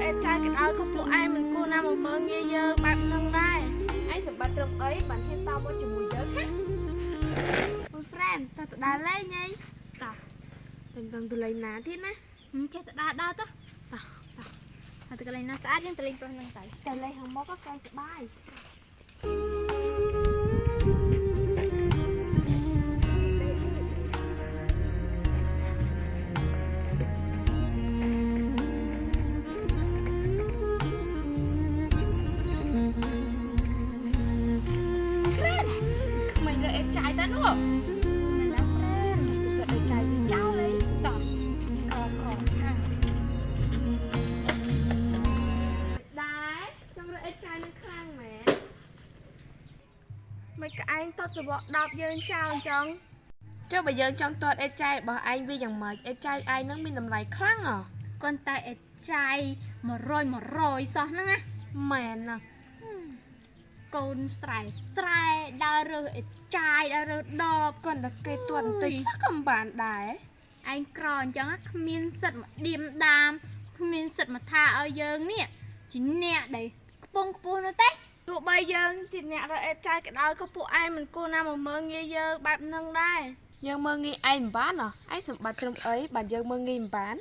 អេចាយក៏ឲ្យក៏ពួកឯងមិនគួរណាមកមើងងាយយើងបែបហ្នឹងដែរឯងសម្បត្តិត្រឹមអីបានហ៊ានតមកជាមួយយើងហ៎អូយ friend តើទៅដើរលេងអីតោះទៅទៅលេងណាទៀតណាចេះទៅដើរទៅតោះទៅកន្លែងណាស្អាតយើងទៅលេងប្រុសហ្នឹងទៅលេងខាងមុខក៏សប្បាយចាយទៅនោះមិនណាប្រែមទៅឲ្យចាយវាចោលអីតោះខាងដែរចង់រកអីចាយនឹងខ្លាំងម៉ែមិនក៏ឯងតតសវក10យើងចោលអញ្ចឹងចុះបើយើងចង់តតអេចាយរបស់ឯងវាយ៉ាងម៉េចអេចាយឯងនឹងមានតម្លៃខ្លាំងហ៎ប៉ុន្តែអេចាយ100សោះហ្នឹងណាមែនណាកូនស្រែដើររើអេចាយដើររើដបគាត់តែគេទាត់បន្តិចក៏មិនបានដែរឯងក្រអញ្ចឹងគ្មានសិទ្ធមកឌៀមដាមគ្មានសិទ្ធមកថាឲ្យយើងនេះជាអ្នកដែលខ្ពង់ខ្ពស់នោះទេទោះបីយើងជាអ្នករើអេចាយក៏ដោយក៏ពួកឯងមិនគួរណាមកមើងងាយយើងបែបហ្នឹងដែរយើងមើងងាយឯងមិនបានហ៎ឯងសម្បត្តិត្រឹមអីបានយើងមើងងាយមិនបាន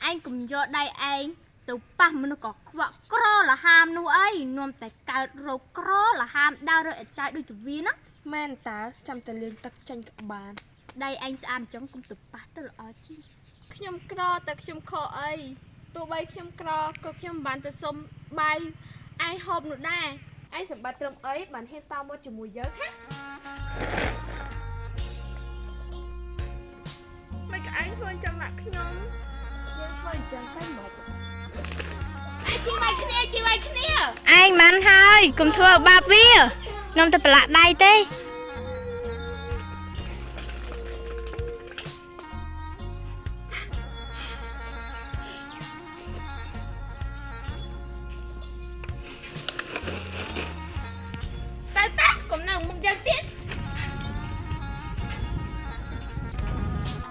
ឯងកុំយកដៃឯងទៅប៉ះមនុស្សក៏ខ្វក់ក្រលហាមនោះអីនាំតែកើតរោគក្រលហាមដើររើអេចាយដូចទៅវាណាមែនតើចាំតែលាងទឹកចាញ់ក៏បានដៃឯងស្អាតអញ្ចឹងកុំទៅប៉ះទៅល្អជីខ្ញុំក្រតែខ្ញុំខកអីទោះបីខ្ញុំក្រក៏ខ្ញុំមិនបានទៅសុំបាយឯងហូបនោះដែរឯងសម្បត្តិត្រឹមអីបានហ៊ានតមកជាមួយយើងហ៎មិនក៏ឯងធ្វើអញ្ចឹងដាក់ខ្ញុំយើងធ្វើអញ្ចឹងទៅមិនជីវ៉ៃគ្នាឯងមិនហើយកុំធ្វើបាបវាខ្ញុំទៅប្រឡាក់ដៃទេតែកុំនៅមុខយើងទៀត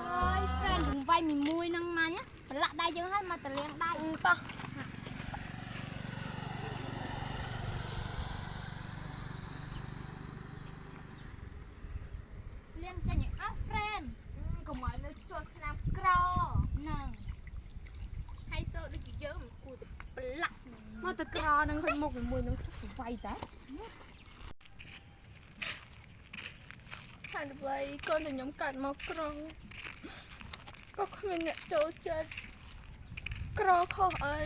អើយ friend យើងវាយមួយហ្នឹងមាញ់ប្រឡាក់ដៃយើងឲ្យមកទៅលាងដៃតោះលាងចេញអស់ friend កុំឲ្យនៅជាប់ស្នាមក្រហ្នឹងហើយសូដូចជាយើងមិនគួរទៅប្រឡាក់មកទៅក្រនឹងឃើញមុខមួយនឹងវាយតែហើយល្បីកូនតែខ្ញុំកាត់មកក្រក៏គ្មានអ្នកចូលចិត្តក្រខុសអី